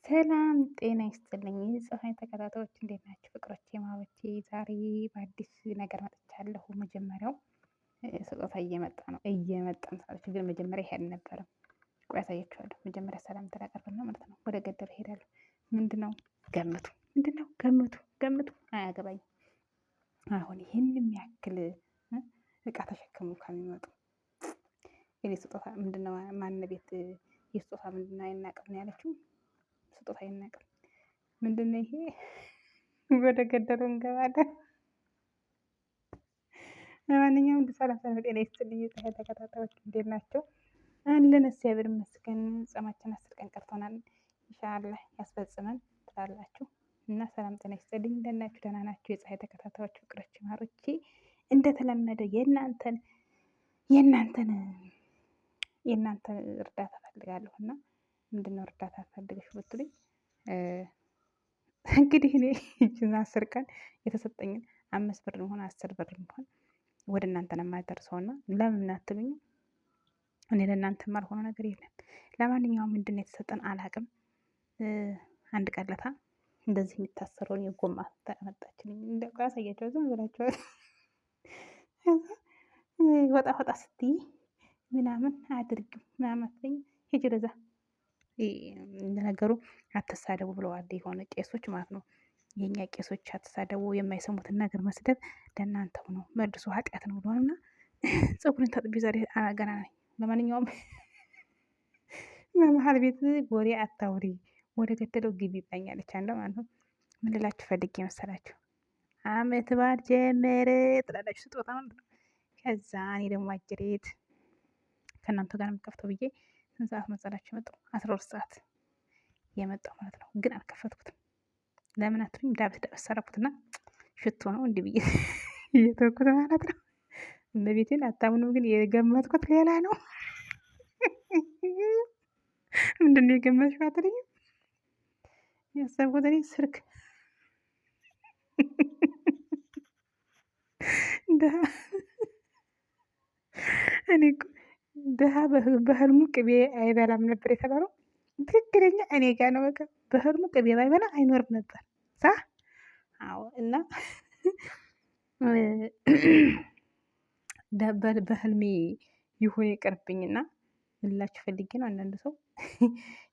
ሰላም ጤና ይስጥልኝ ፀሐይ ተከታታዮች እንዴት ናችሁ? ፍቅሮቼ ማሮቼ ዛሬ በአዲስ ነገር መጥቻለሁ። መጀመሪያው ስጦታ እየመጣ ነው ሳላችሁ ግን መጀመሪያ ይሄ አልነበረም። ቆይ አሳያችኋለሁ። መጀመሪያ ሰላም ተላቀርብና ማለት ነው ወደ ገደል እሄዳለሁ። ምንድነው? ገምቱ። ምንድነው? ገምቱ። አያገባኝም። አሁን ይህን የሚያክል እቃ ተሸክሙ ከሚመጡ የኔ ስጦታ ምንድነው? ማን ቤት የስጦታ ምንድነው አይናቅም ነው ያለችው። ስጦታ አይናቅም። ምንድነው ይሄ? ወደ ገደሉ እንገባለን። ለማንኛውም ሰላም ጤና ይስጥልኝ የፀሐይ ተከታታዮች እንዴት ናቸው? አለን እግዚአብሔር ይመስገን። ጾማችን 10 ቀን ቀርቶናል። ኢንሻአላህ ያስፈጽመን ትላላችሁ እና ሰላም ጤና ይስጥልኝ። እንደት ናችሁ? ደህና ናችሁ? የፀሐይ ተከታታዮች ፍቅሮች ማሮቼ እንደተለመደ የእናንተን እርዳታ ፈልጋለሁ እና ምንድነው እርዳታ ፈልገሽ ብትሉኝ እንግዲህ እኔ ይህችን 10 ቀን የተሰጠኝን 5 ብር ሆነ 10 ብር ሆነ ወደ እናንተ ነው የማደርሰውና ለምን አትሉኝ? እኔ ለእናንተ የማልሆነው ነገር የለም። ለማንኛውም ምንድነው የተሰጠን አላቅም። አንድ ቀለታ እንደዚህ የሚታሰረውን የጎማ ተመጣችልኝ እንደው ያሳያቸው ዝም ብላችኋል። ወጣ ስትይ ምናምን አድርጊው ምናምን አትለኝ ሂጂ ወደዛ። እንደነገሩ አትሳደቡ ብለዋል የሆነ ቄሶች ማለት ነው። የኛ ቄሶች አትሳደቡ፣ የማይሰሙትን ነገር መስደብ ለእናንተው ነው መልሶ ኃጢአት ነው ብለዋልና ፀጉሬን ታጥቤ ዛሬ ገና ነኝ። ለማንኛውም በመሀል ቤት ወሬ አታውሪ ወደ ገደለው ግቢ ይባኛለች አንዷ ማለት ነው። ምን ልላችሁ ፈልጌ መሰላችሁ? አመት በዓል ጀመረ ትላላችሁ ስጦታ ማለት ነው። ከዛ እኔ ደግሞ አጅሬት ከእናንተ ጋር የምከፍተው ብዬ ስንት ሰዓት መሰላችሁ የመጣው? 12 ሰዓት የመጣው ማለት ነው። ግን አልከፈትኩትም። ለምን አትሉኝ? ዳበስ ሰረኩትና ሽቶ ነው እንዲህ ብዬ እየተወኩት ማለት ነው። እመቤቴን አታምኑም፣ ግን የገመትኩት ሌላ ነው። ምንድነው የገመትሽው አትሉኝም? ያሰብኩት እኔ ስልክ እኔ እኮ ድሀ በህልሙ ቅቤ አይበላም ነበር የተባለው። ትክክለኛ እኔ ጋር ነው። በቃ በህልሙ ቅቤ ባይበላ አይኖርም ነበር። አዎ። እና በህልሜ ይሁን ይቅርብኝና ምላችሁ ፈልጌ ነው። አንዳንድ ሰው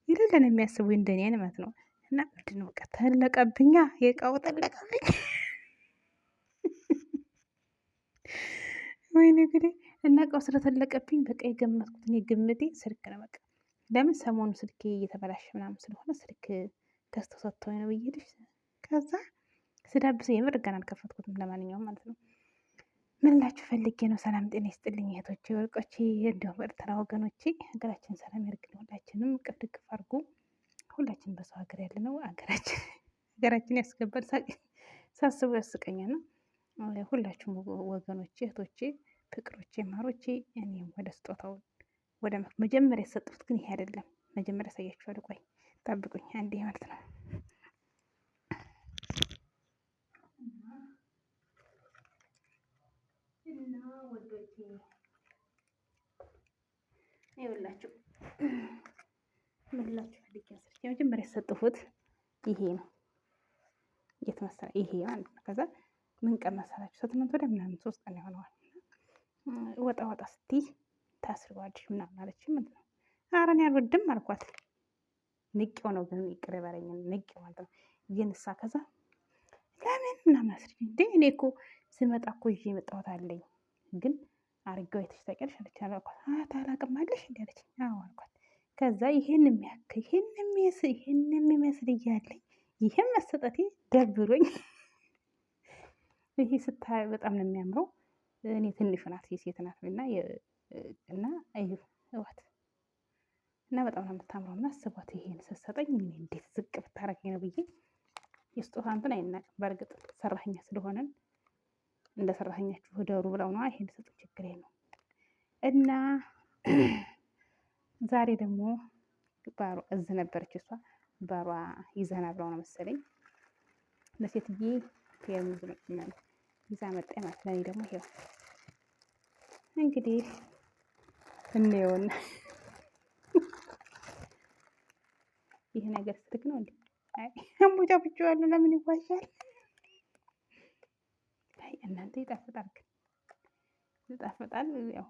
የሌለ ነው የሚያስቡ እንደኔ ማለት ነው። እና ምንድነው በቃ ተለቀብኛ፣ የእቃው ተለቀብኝ። ወይኔ እንግዲህ እና እቃው ስለተለቀብኝ በቃ የገመትኩት እኔ ግምቴ ስልክ ነው። በቃ ለምን ሰሞኑ ስልኬ እየተበላሸ ምናምን ስለሆነ ስልክ ገዝተው ሰጥተውኝ ነው ብዬ ልጅ ከዛ ስዳብሰው የምር ገና አልከፈትኩትም። ለማንኛውም ማለት ነው ምን ላችሁ ፈልጌ ነው። ሰላም ጤና ይስጥልኝ እህቶቼ ወርቆቼ፣ እንዲሁም ኤርትራ ወገኖቼ፣ ሀገራችን ሰላም ያርግልን። ሁላችንም ቅፍ ድግፍ አድርጎ ሁላችንም በሰው ሀገር ያለ ነው ሀገራችን ያስገባል። ሳስቡ ያስቀኛል ነው። ሁላችሁም ወገኖቼ እህቶቼ ፍቅሮቼ ማሮቼ፣ እኔም ወደ ስጦታው ወደ መጀመሪያ የሰጡት ግን ይሄ አይደለም። መጀመሪያ ያሳያችኋለሁ። ቆይ ጠብቁኝ አንዴ ማለት ነው። እና ወዶቼ ይኸውላችሁ ምላችሁ ፈልጌ ያሰርች የመጀመሪያ የሰጡት ይሄ ነው። እየተመሰለ ይሄ ማለት ነው። ከዛ ምን ቀን መሰላችሁ? ሰትመንት ወደ ምናምን 3 ቀን ይሆነዋል። ወጣ ስትይ ታስሪዋለሽ ምናምን አለችኝ ማለት ነው። ኧረ እኔ አልወድም አልኳት። ንቄው ነው ግን ይቅር ይበለኝ ንቄው ማለት ነው። እየነሳ ከዛ ለምን ምናምን አስሪኝ እንዴ እኔ እኮ ስመጣ እኮ ይዤ የመጣሁት አለኝ ግን አርጌው አይተሽ ታውቂያለሽ አለች። አልኳት። ታላቅም አለሽ እንዴ አለችኝ። አዎ አልኳት። ከዛ ይሄን የሚመስል እያለኝ ይሄን መሰጠቴ ደብሮኝ ይሄ ስታይ በጣም ነው የሚያምረው። እኔ ትንሽ ናት የሴት ናት እና እዋት እና በጣም ነው የምታምረው። እና አስቧት ይሄን ስትሰጠኝ እንዴት ዝቅ ብታረገኝ ነው ብዬ የስጦታ እንትን አይናቅም። በእርግጥ ሰራተኛ ስለሆነን እንደ ሰራተኛችሁ ህደሩ ብለው ነው ይሄን ሰጡ ችግር ነው። እና ዛሬ ደግሞ ባሯ እዝ ነበረች እሷ ባሯ ይዘና ብለው ነው መሰለኝ ለሴትዬ ፌርሙዝ ይዛ መጣ ማለት ነው። ደግሞ ይሄው እንግዲህ እንየውና ይሄ ነገር ስልክ ነው እንዴ? አይ አምቦጫ ብቻዋለሁ። ለምን ይዋሻል? አይ እናንተ ይጣፍጣል፣ ግን ይጣፍጣል። ያው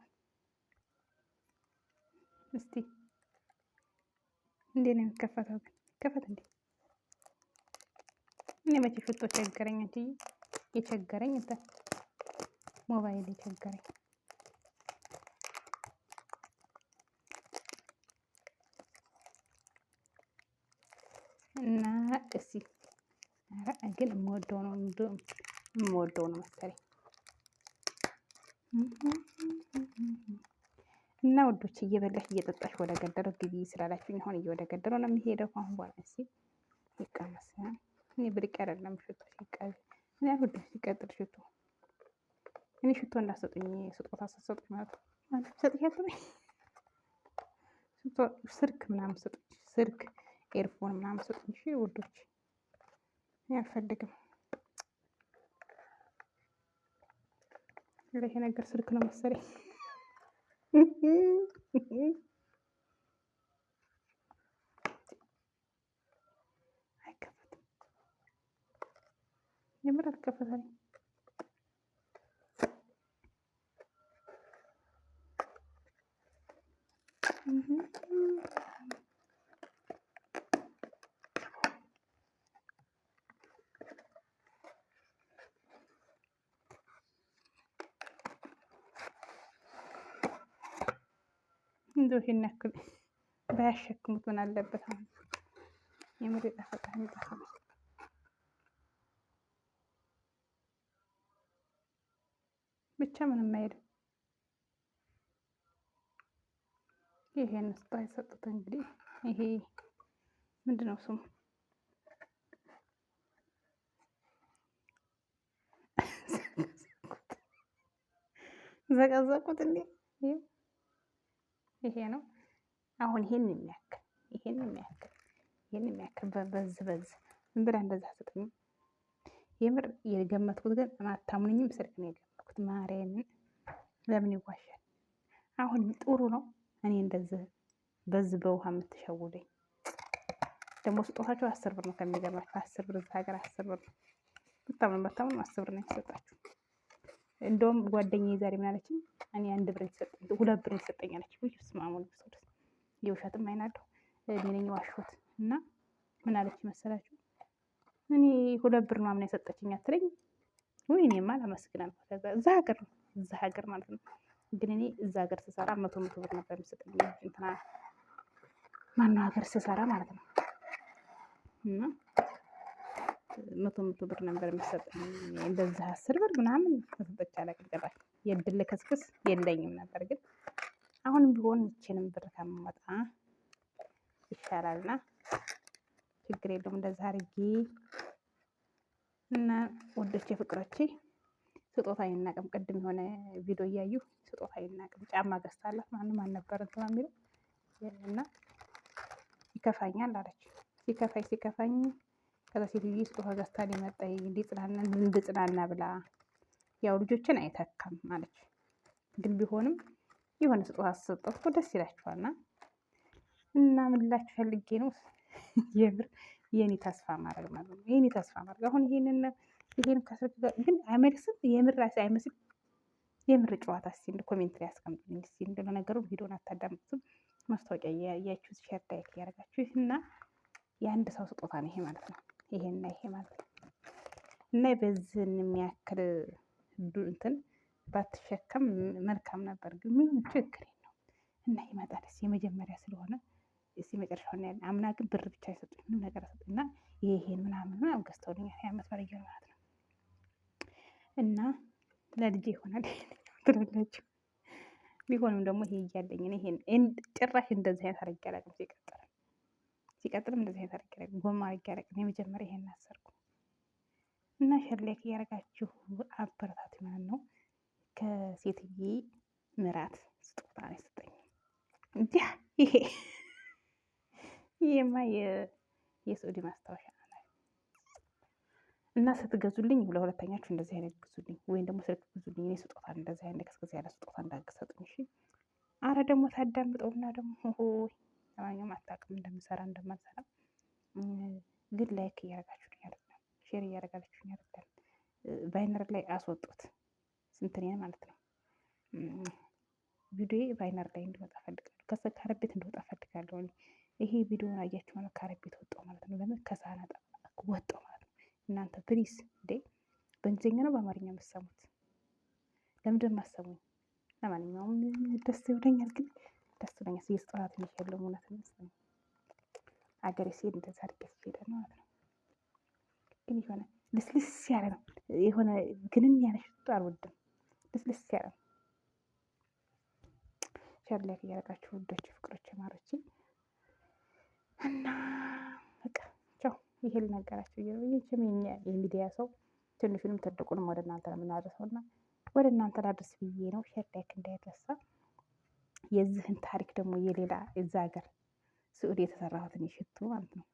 እስቲ እንዴ ነው የሚከፈተው? ግን ከፈት እንዴ! እኔ መቼ ሽቶ ቸገረኝ እንጂ የቸገረኝ እንትን ሞባይል የቸገረኝ እና እስኪ ግን የምወደው ነው መሰለኝ። እና ውዶች እየበላሽ እየጠጣሽ ወደ ገደለው ግቢ ስላላችሁኝ አሁን ወደ ገደለው ነው የሚሄደው። አሁን በኋላ እስኪ ይቀመስ። እኔ ብርቅ አይደለም ሽቶ ሲቀር እኔ አልወድም። ሲቀጥል ሽቶ እኔ ሽቶ እንዳሰጡኝ ስጦታ ስትሰጡኝ ማለት ሰጥሻለሁ። ስልክ ምናምን ስጡኝ፣ ስልክ ኤርፎን ምናምን ስጡኝ። እሺ ውዶች አልፈልግም። ይሄ ነገር ስልክ ነው መሰለኝ። አይከፈትም፣ የምር አልከፈተልኝ። እንደው ይሄን ያክል ባያሸክሙት ምን አለበት? አሁን የምር የጣፈጠ ብቻ ምንም አይልም። ይሄን ስጣ የሰጡት እንግዲህ ይሄ ምንድን ነው ስሙ? ዘቀዘቁት እንዴ! ይሄ ነው አሁን። ይሄን የሚያክል በዝ ብላ እንደዛ ሰጠኝ። የምር የገመትኩት ግን አታምኑኝም፣ ስልክ ነው የገመትኩት። ማርያምን ለምን ይዋሻል? አሁን ጥሩ ነው። እኔ እንደዚህ በውሃ የምትሸውደኝ ደግሞ ስጦታቸው 10 ብር ነው። ከሚገርማችሁ 10 ብር እዚህ ሀገር 10 ብር ነው። ብታምኑ 10 ብር ነው የተሰጣችሁ። እንደውም ጓደኛዬ ዛሬ ምን አለችኝ? እኔ 1 ብር የተሰጠኝ 2 ብር የተሰጠኝ አለች። ወይ ስማሙን ሰውደስ የውሸትም አይናለሁ እኔ ነኝ ዋሽሁት። እና ምን አለች መሰላችሁ? እኔ 2 ብር ምናምን የሰጠችኝ አትለኝ ወይ? እኔማ አላመስግናለሁ። እዛ ሀገር ማለት ነው። ግን እኔ እዛ ሀገር ስሰራ 100 ብር ነበር የሚሰጠኝ እንትና ማነው ሀገር ስሰራ ማለት ነው። እና 100 ብር ነበር የሚሰጠኝ። እንደዚህ 10 ብር ምናምን ተሰጠች አላውቅም። ጭራሽ የእድል ከስክስ የለኝም ነበር። ግን አሁንም ቢሆን ይችንም ብር ከማወጣ ይሻላልና ችግር የለውም እንደዛ አድርጌ እና ወዶቼ ፍቅሮቼ ስጦታ አይናቅም። ቅድም የሆነ ቪዲዮ እያዩ ስጦታ አይናቅም። ጫማ ገዝታላት ማንም አልነበረ እንትን የሚለው እና ይከፋኛል አለች። ሲከፋኝ ከዛ ሴትዬ ስጦታ ገዝታ ሊመጣ እንድጽናና ብላ ያው ልጆችን አይተካም አለች። ግን ቢሆንም የሆነ ስጦታ ስትሰጠው እኮ ደስ ይላችኋልና እና ምን ልላችሁ ፈልጌ ነው የምር የኔ ተስፋ ማድረግ ማለት ነው። የኔ ተስፋ ማድረግ አሁን ይሄን ከስልክ ጋር ግን አይመልስም። የምር አይመስልም። የምር ጨዋታ እስኪ እንደ ኮሜንት ላይ አስቀምጡልኝ እስኪ። እንደው ነገሩ ቪዲዮን አታዳምጡትም፣ ማስታወቂያ እያያችሁ ሼር ላይክ እያደረጋችሁ እና የአንድ ሰው ስጦታ ነው ይሄ ማለት ነው። ይሄና ይሄ ማለት ነው። እና በዚህን የሚያክል እንትን ባትሸከም መልካም ነበር። ግን ምንም ችግር የለውም እና ይመጣል። የመጀመሪያ ስለሆነ እስኪ መጨረሻውን ያለ አምና ግን ብር ብቻ አይሰጡኝ ምንም ነገር ሰጡኝ እና ይሄን ምናምን ገዝተውልኛል። የዓመት በዓል ነው ማለት ነው። እና ለልጄ ይሆናል ትላላችሁ። ቢሆንም ደግሞ ይሄ እያለኝ ይሄን ጭራሽ እንደዚህ አይነት አድርጌ አላውቅም። ሲቀጥልም እንደዚህ አይነት አድርጌ አላውቅም። ጎማ አድርጌ አላውቅም። የመጀመሪያ ይሄን አሰርኩ እና ሼር ላይክ እያደረጋችሁ አበረታቱ ማለት ነው። ከሴትዬ ምራት ስጦታ ነው የሰጠኝ። እንዲያ ይሄማ የሳዑዲ ማስታወሻ ነው። እና ስትገዙልኝ ለሁለተኛችሁ እንደዚህ አይነት ግዙልኝ፣ ወይም ደግሞ ስልክ ግዙልኝ። እኔ ስጦታ እንደዚህ አይነት ከስከዚ ያለ ስጦታ እንዳትሰጡኝ እሺ። አረ ደግሞ ታዳምጠውና ደግሞ ለማንኛውም አታውቅም እንደምሰራ እንደማልሰራ ግን ላይክ እያደረጋችሁኝ አይደለም፣ ሼር እያደረጋችሁኝ አይደለም። ባይነር ላይ አስወጡት ስንትኔን ማለት ነው። ቪዲዮ ባይነር ላይ እንዲወጣ ፈልጋለሁ፣ ከአረብ ቤት እንዲወጣ ፈልጋለሁ። ይሄ ቪዲዮን አያችሁ ማለት ከአረብ ቤት ወጣው ማለት ነው። ለምን ከሳህና ወጣው ማለት ነው። እናንተ ፕሊስ እንዴ በእንግሊዝኛ ነው በአማርኛ የምትሰሙት? ለምንድን የማሰሙኝ? ለማንኛውም ደስ ብለኛል፣ ግን ደስ ብለኛል። የስጦታ ትንሽ ያለው እውነት መስለኝ አገሬ ሲሄድ እንደዛ አድርጌ ሄደ ማለት ነው። ግን የሆነ ልስልስ ያለ ነው፣ የሆነ ግንን ያለ ሽቶ አልወድም። ልስልስ ያለ ነው። ሸር ላይክ እያደረጋችሁ ውዶች፣ ፍቅሮች፣ ማሮች እና በቃ ቻው። ይሄ ልነገራችሁ ይችም የሚዲያ ሰው ትንሹንም ትልቁንም ወደ እናንተ ነው የምናደርሰው እና ወደ እናንተ ላድርስ ብዬ ነው። ሼር ላይክ እንዳይረሳ። የዚህን ታሪክ ደግሞ የሌላ እዛ ሀገር ስዑድ የተሰራሁትን የሽቶ ማለት ነው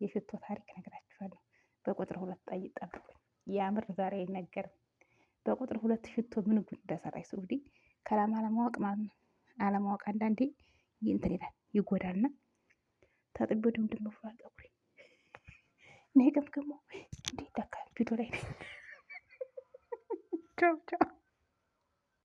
የሽቶ ታሪክ ነግራችኋለሁ። በቁጥር 2 ጠብቁኝ። የምር ዛሬ አይነገርም። በቁጥር 2 ሽቶ ምን ጉድ እንደሰራች ስዑዲ ከላም አለማወቅ ማለት ነው። አለማወቅ አንዳንዴ እንትን ይላል ይጎዳልና ታጥቤ ድምድም ነው ፍራል ጠቁሪ እኔ ገምገሞ እንዴት ዳካ ቪዲዮ ላይ ቻው ቻው